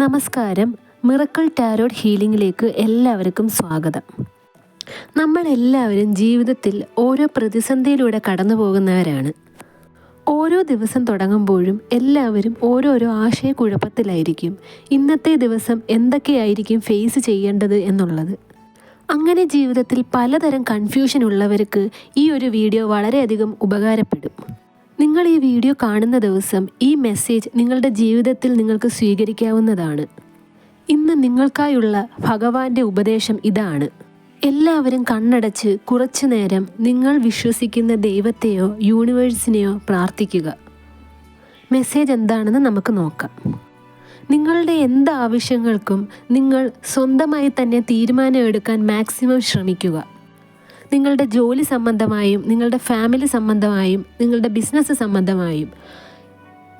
നമസ്കാരം. Miracle tarot ഹീലിംഗിലേക്ക് എല്ലാവർക്കും സ്വാഗതം. നമ്മളെല്ലാവരും ജീവിതത്തിൽ ഓരോ പ്രതിസന്ധിയിലൂടെ കടന്നു പോകുന്നവരാണ്. ഓരോ ദിവസം തുടങ്ങുമ്പോഴും എല്ലാവരും ഓരോരോ ആശയക്കുഴപ്പത്തിലായിരിക്കും. ഇന്നത്തെ ദിവസം എന്തൊക്കെയായിരിക്കും ഫേസ് ചെയ്യേണ്ടത് എന്നുള്ളത്. അങ്ങനെ ജീവിതത്തിൽ പലതരം കൺഫ്യൂഷൻ ഉള്ളവർക്ക് ഈ ഒരു വീഡിയോ വളരെയധികം ഉപകാരപ്പെടും. നിങ്ങൾ ഈ വീഡിയോ കാണുന്ന ദിവസം ഈ മെസ്സേജ് നിങ്ങളുടെ ജീവിതത്തിൽ നിങ്ങൾക്ക് സ്വീകരിക്കാവുന്നതാണ്. ഇന്ന് നിങ്ങൾക്കായുള്ള ഭഗവാന്റെ ഉപദേശം ഇതാണ്. എല്ലാവരും കണ്ണടച്ച് കുറച്ചു നേരം നിങ്ങൾ വിശ്വസിക്കുന്ന ദൈവത്തെയോ യൂണിവേഴ്സിനെയോ പ്രാർത്ഥിക്കുക. മെസ്സേജ് എന്താണെന്ന് നമുക്ക് നോക്കാം. നിങ്ങളുടെ എന്ത് ആവശ്യങ്ങൾക്കും നിങ്ങൾ സ്വന്തമായി തന്നെ തീരുമാനമെടുക്കാൻ മാക്സിമം ശ്രമിക്കുക. നിങ്ങളുടെ ജോലി സംബന്ധമായും നിങ്ങളുടെ ഫാമിലി സംബന്ധമായും നിങ്ങളുടെ ബിസിനസ് സംബന്ധമായും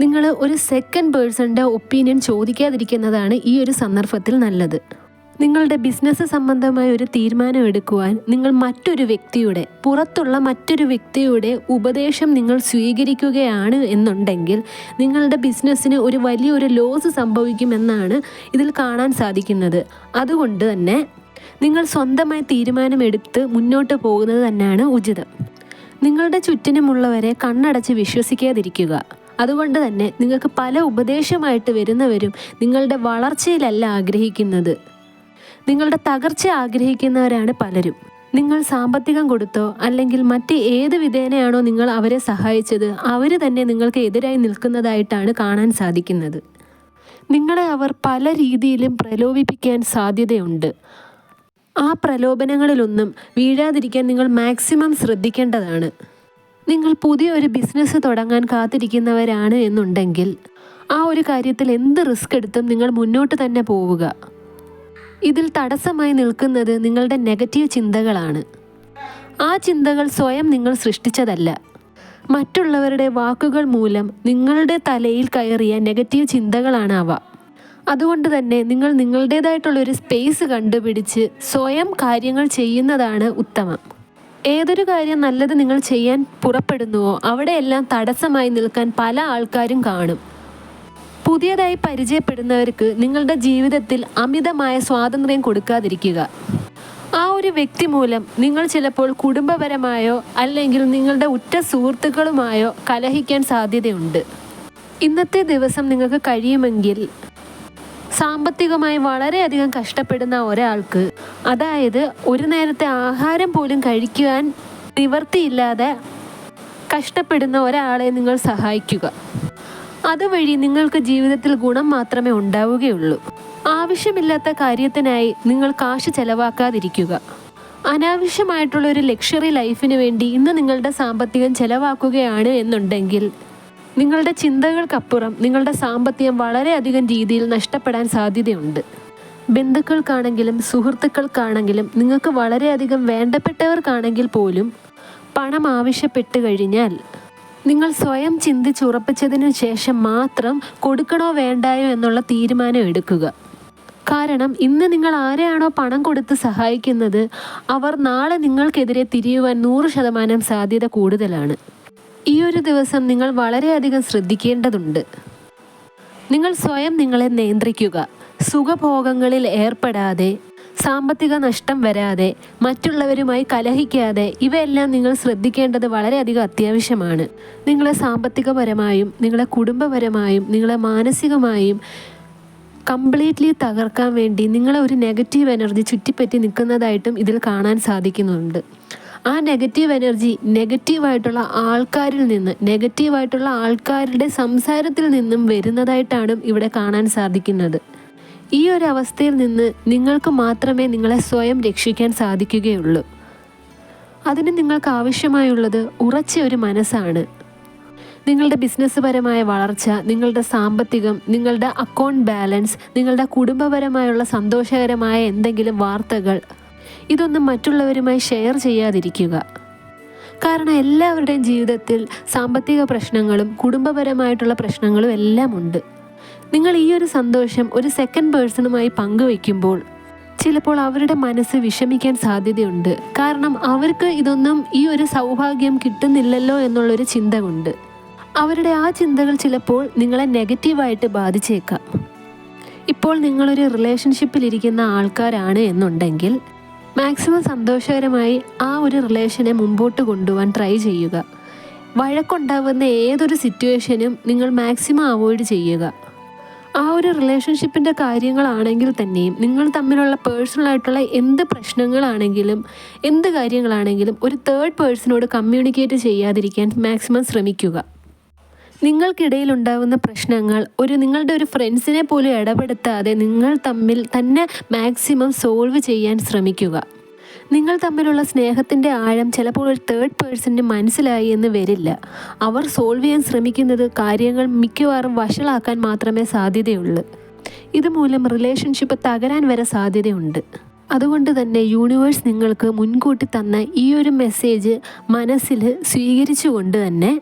നിങ്ങൾ ഒരു സെക്കൻഡ് പേഴ്സണിൻ്റെ ഒപ്പീനിയൻ ചോദിക്കാതിരിക്കുന്നതാണ് ഈ ഒരു സന്ദർഭത്തിൽ നല്ലത്. നിങ്ങളുടെ ബിസിനസ് സംബന്ധമായ ഒരു തീരുമാനം എടുക്കുവാൻ നിങ്ങൾ പുറത്തുള്ള മറ്റൊരു വ്യക്തിയുടെ ഉപദേശം നിങ്ങൾ സ്വീകരിക്കുകയാണ് എന്നുണ്ടെങ്കിൽ നിങ്ങളുടെ ബിസിനസ്സിന് ഒരു വലിയൊരു ലോസ് സംഭവിക്കുമെന്നാണ് ഇതിൽ കാണാൻ സാധിക്കുന്നത്. അതുകൊണ്ട് തന്നെ നിങ്ങൾ സ്വന്തമായി തീരുമാനമെടുത്ത് മുന്നോട്ട് പോകുന്നത് തന്നെയാണ് ഉചിതം. നിങ്ങളുടെ ചുറ്റിനുമുള്ളവരെ കണ്ണടച്ച് വിശ്വസിക്കാതിരിക്കുക. അതുകൊണ്ട് തന്നെ നിങ്ങൾക്ക് പല ഉപദേശമായിട്ട് വരുന്നവരും നിങ്ങളുടെ വളർച്ചയിലല്ല ആഗ്രഹിക്കുന്നത്, നിങ്ങളുടെ തകർച്ച ആഗ്രഹിക്കുന്നവരാണ് പലരും. നിങ്ങൾ സാമ്പത്തികം കൊടുത്തോ അല്ലെങ്കിൽ മറ്റ് ഏത് വിധേനയാണോ നിങ്ങൾ അവരെ സഹായിച്ചത്, അവർ തന്നെ നിങ്ങൾക്ക് എതിരായി നിൽക്കുന്നതായിട്ടാണ് കാണാൻ സാധിക്കുന്നത്. നിങ്ങളെ അവർ പല രീതിയിലും പ്രലോഭിപ്പിക്കാൻ സാധ്യതയുണ്ട്. ആ പ്രലോഭനങ്ങളിലൊന്നും വീഴാതിരിക്കാൻ നിങ്ങൾ മാക്സിമം ശ്രദ്ധിക്കേണ്ടതാണ്. നിങ്ങൾ പുതിയൊരു ബിസിനസ് തുടങ്ങാൻ കാത്തിരിക്കുന്നവരാണ് എന്നുണ്ടെങ്കിൽ ആ ഒരു കാര്യത്തിൽ എന്ത് റിസ്ക് എടുത്തും നിങ്ങൾ മുന്നോട്ട് തന്നെ പോവുക. ഇതിൽ തടസ്സമായി നിൽക്കുന്നത് നിങ്ങളുടെ നെഗറ്റീവ് ചിന്തകളാണ്. ആ ചിന്തകൾ സ്വയം നിങ്ങൾ സൃഷ്ടിച്ചതല്ല. മറ്റുള്ളവരുടെ വാക്കുകൾ മൂലം നിങ്ങളുടെ തലയിൽ കയറിയ നെഗറ്റീവ് ചിന്തകളാണ് അവ. അതുകൊണ്ട് തന്നെ നിങ്ങൾ നിങ്ങളുടേതായിട്ടുള്ളൊരു സ്പേസ് കണ്ടുപിടിച്ച് സ്വയം കാര്യങ്ങൾ ചെയ്യുന്നതാണ് ഉത്തമം. ഏതൊരു കാര്യം നല്ലത് നിങ്ങൾ ചെയ്യാൻ പുറപ്പെടുന്നുവോ അവിടെയെല്ലാം തടസ്സമായി നിൽക്കാൻ പല ആൾക്കാരും കാണും. പുതിയതായി പരിചയപ്പെടുന്നവർക്ക് നിങ്ങളുടെ ജീവിതത്തിൽ അമിതമായ സ്വാതന്ത്ര്യം കൊടുക്കാതിരിക്കുക. ആ ഒരു വ്യക്തി മൂലം നിങ്ങൾ ചിലപ്പോൾ കുടുംബപരമായോ അല്ലെങ്കിൽ നിങ്ങളുടെ ഉറ്റ സുഹൃത്തുക്കളുമായോ കലഹിക്കാൻ സാധ്യതയുണ്ട്. ഇന്നത്തെ ദിവസം നിങ്ങൾക്ക് കഴിയുമെങ്കിൽ സാമ്പത്തികമായി വളരെയധികം കഷ്ടപ്പെടുന്ന ഒരാൾക്ക്, അതായത് ഒരു നേരത്തെ ആഹാരം പോലും കഴിക്കുവാൻ നിവർത്തിയില്ലാതെ കഷ്ടപ്പെടുന്ന ഒരാളെ നിങ്ങൾ സഹായിക്കുക. അതുവഴി നിങ്ങൾക്ക് ജീവിതത്തിൽ ഗുണം മാത്രമേ ഉണ്ടാവുകയുള്ളൂ. ആവശ്യമില്ലാത്ത കാര്യത്തിനായി നിങ്ങൾ കാശ് ചെലവാക്കാതിരിക്കുക. അനാവശ്യമായിട്ടുള്ള ഒരു ലക്ഷറി ലൈഫിന് വേണ്ടി ഇന്ന് നിങ്ങളുടെ സാമ്പത്തികം ചെലവാക്കുകയാണ് എന്നുണ്ടെങ്കിൽ നിങ്ങളുടെ ചിന്തകൾക്കപ്പുറം നിങ്ങളുടെ സാമ്പത്തികം വളരെയധികം രീതിയിൽ നഷ്ടപ്പെടാൻ സാധ്യതയുണ്ട്. ബന്ധുക്കൾക്കാണെങ്കിലും സുഹൃത്തുക്കൾക്കാണെങ്കിലും നിങ്ങൾക്ക് വളരെയധികം വേണ്ടപ്പെട്ടവർക്കാണെങ്കിൽ പോലും പണം ആവശ്യപ്പെട്ട് കഴിഞ്ഞാൽ നിങ്ങൾ സ്വയം ചിന്തിച്ചുറപ്പിച്ചതിന് ശേഷം മാത്രം കൊടുക്കണോ വേണ്ടായോ എന്നുള്ള തീരുമാനം എടുക്കുക. കാരണം ഇന്ന് നിങ്ങൾ ആരെയാണോ പണം കൊടുത്ത് സഹായിക്കുന്നത് അവർ നാളെ നിങ്ങൾക്കെതിരെ തിരിയുവാൻ 100% സാധ്യത കൂടുതലാണ്. ഈ ഒരു ദിവസം നിങ്ങൾ വളരെയധികം ശ്രദ്ധിക്കേണ്ടതുണ്ട്. നിങ്ങൾ സ്വയം നിങ്ങളെ നിയന്ത്രിക്കുക. സുഖഭോഗങ്ങളിൽ ഏർപ്പെടാതെ, സാമ്പത്തിക നഷ്ടം വരാതെ, മറ്റുള്ളവരുമായി കലഹിക്കാതെ, ഇവയെല്ലാം നിങ്ങൾ ശ്രദ്ധിക്കേണ്ടത് വളരെയധികം അത്യാവശ്യമാണ്. നിങ്ങളെ സാമ്പത്തികപരമായും നിങ്ങളെ കുടുംബപരമായും നിങ്ങളെ മാനസികമായും കംപ്ലീറ്റ്ലി തകർക്കാൻ വേണ്ടി നിങ്ങളെ ഒരു നെഗറ്റീവ് എനർജി ചുറ്റിപ്പറ്റി നിൽക്കുന്നതായിട്ടും ഇതിൽ കാണാൻ സാധിക്കുന്നുണ്ട്. ആ നെഗറ്റീവ് എനർജി നെഗറ്റീവായിട്ടുള്ള ആൾക്കാരുടെ സംസാരത്തിൽ നിന്നും വരുന്നതായിട്ടാണ് ഇവിടെ കാണാൻ സാധിക്കുന്നത്. ഈ ഒരു അവസ്ഥയിൽ നിന്ന് നിങ്ങൾക്ക് മാത്രമേ നിങ്ങളെ സ്വയം രക്ഷിക്കാൻ സാധിക്കുകയുള്ളൂ. അതിന് നിങ്ങൾക്ക് ആവശ്യമായുള്ളത് ഉറച്ച ഒരു മനസ്സാണ്. നിങ്ങളുടെ ബിസിനസ് പരമായ വളർച്ച, നിങ്ങളുടെ സാമ്പത്തികം, നിങ്ങളുടെ അക്കൗണ്ട് ബാലൻസ്, നിങ്ങളുടെ കുടുംബപരമായുള്ള സന്തോഷകരമായ എന്തെങ്കിലും വാർത്തകൾ, ഇതൊന്നും മറ്റുള്ളവരുമായി ഷെയർ ചെയ്യാതിരിക്കുക. കാരണം എല്ലാവരുടെയും ജീവിതത്തിൽ സാമ്പത്തിക പ്രശ്നങ്ങളും കുടുംബപരമായിട്ടുള്ള പ്രശ്നങ്ങളും എല്ലാം ഉണ്ട്. നിങ്ങൾ ഈ ഒരു സന്തോഷം ഒരു സെക്കൻഡ് പേഴ്സണുമായി പങ്കുവയ്ക്കുമ്പോൾ ചിലപ്പോൾ അവരുടെ മനസ്സ് വിഷമിക്കാൻ സാധ്യതയുണ്ട്. കാരണം അവർക്ക് ഇതൊന്നും ഈ ഒരു സൗഭാഗ്യം കിട്ടുന്നില്ലല്ലോ എന്നുള്ളൊരു ചിന്ത കൊണ്ട് അവരുടെ ആ ചിന്തകൾ ചിലപ്പോൾ നിങ്ങളെ നെഗറ്റീവായിട്ട് ബാധിച്ചേക്കാം. ഇപ്പോൾ നിങ്ങളൊരു റിലേഷൻഷിപ്പിലിരിക്കുന്ന ആൾക്കാരാണ് എന്നുണ്ടെങ്കിൽ മാക്സിമം സന്തോഷകരമായി ആ ഒരു റിലേഷനെ മുമ്പോട്ട് കൊണ്ടുപോകാൻ ട്രൈ ചെയ്യുക. വഴക്കുണ്ടാവുന്ന ഏതൊരു സിറ്റുവേഷനും നിങ്ങൾ മാക്സിമം അവോയ്ഡ് ചെയ്യുക. ആ ഒരു റിലേഷൻഷിപ്പിൻ്റെ കാര്യങ്ങളാണെങ്കിൽ തന്നെയും നിങ്ങൾ തമ്മിലുള്ള പേഴ്സണലായിട്ടുള്ള എന്ത് പ്രശ്നങ്ങളാണെങ്കിലും എന്ത് കാര്യങ്ങളാണെങ്കിലും ഒരു തേർഡ് പേഴ്സണോട് കമ്മ്യൂണിക്കേറ്റ് ചെയ്യാതിരിക്കാൻ മാക്സിമം ശ്രമിക്കുക. നിങ്ങൾക്കിടയിൽ ഉണ്ടാകുന്ന പ്രശ്നങ്ങൾ നിങ്ങളുടെ ഒരു ഫ്രണ്ട്സിനെ പോലും ഇടപെടുത്താതെ നിങ്ങൾ തമ്മിൽ തന്നെ മാക്സിമം സോൾവ് ചെയ്യാൻ ശ്രമിക്കുക. നിങ്ങൾ തമ്മിലുള്ള സ്നേഹത്തിൻ്റെ ആഴം ചിലപ്പോൾ ഒരു തേർഡ് പേഴ്സണിന് മനസ്സിലായി എന്ന് വരില്ല. അവർ സോൾവ് ചെയ്യാൻ ശ്രമിക്കുന്നത് കാര്യങ്ങൾ മിക്കവാറും വഷളാക്കാൻ മാത്രമേ സാധ്യതയുള്ളൂ. ഇതുമൂലം റിലേഷൻഷിപ്പ് തകരാൻ വരെ സാധ്യതയുണ്ട്. അതുകൊണ്ട് തന്നെ യൂണിവേഴ്സ് നിങ്ങൾക്ക് മുൻകൂട്ടി തന്ന ഈ ഒരു മെസ്സേജ് മനസ്സിൽ സ്വീകരിച്ചുകൊണ്ട് തന്നെ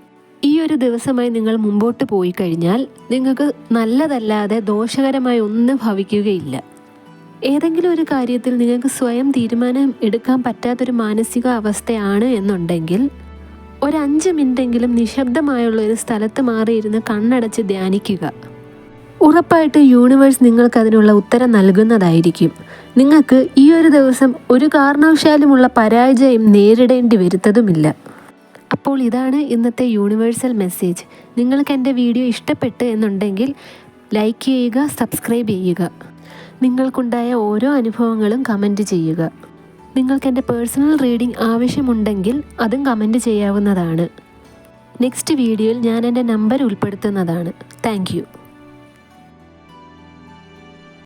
ഈ ഒരു ദിവസമായി നിങ്ങൾ മുമ്പോട്ട് പോയി കഴിഞ്ഞാൽ നിങ്ങൾക്ക് നല്ലതല്ലാതെ ദോഷകരമായി ഒന്നും ഭവിക്കുകയില്ല. ഏതെങ്കിലും ഒരു കാര്യത്തിൽ നിങ്ങൾക്ക് സ്വയം തീരുമാനം എടുക്കാൻ പറ്റാത്തൊരു മാനസിക അവസ്ഥയാണ് എന്നുണ്ടെങ്കിൽ ഒരു 5 മിനിറ്റെങ്കിലും നിശബ്ദമായുള്ള ഒരു സ്ഥലത്ത് മാറിയിരുന്ന് കണ്ണടച്ച് ധ്യാനിക്കുക. ഉറപ്പായിട്ട് യൂണിവേഴ്സ് നിങ്ങൾക്കതിനുള്ള ഉത്തരം നൽകുന്നതായിരിക്കും. നിങ്ങൾക്ക് ഈ ഒരു ദിവസം ഒരു കാരണവശാലുമുള്ള പരാജയം നേരിടേണ്ടി വരുത്തതുമില്ല. അപ്പോൾ ഇതാണ് ഇന്നത്തെ യൂണിവേഴ്സൽ മെസ്സേജ്. നിങ്ങൾക്ക് എൻ്റെ വീഡിയോ ഇഷ്ടപ്പെട്ട് എന്നുണ്ടെങ്കിൽ ലൈക്ക് ചെയ്യുക, സബ്സ്ക്രൈബ് ചെയ്യുക. നിങ്ങൾക്കുണ്ടായ ഓരോ അനുഭവങ്ങളും കമൻറ്റ് ചെയ്യുക. നിങ്ങൾക്ക് എൻ്റെ പേഴ്സണൽ റീഡിംഗ് ആവശ്യമുണ്ടെങ്കിൽ അതും കമൻറ്റ് ചെയ്യാവുന്നതാണ്. നെക്സ്റ്റ് വീഡിയോയിൽ ഞാൻ എൻ്റെ നമ്പർ ഉൾപ്പെടുത്തുന്നതാണ്. Thank you.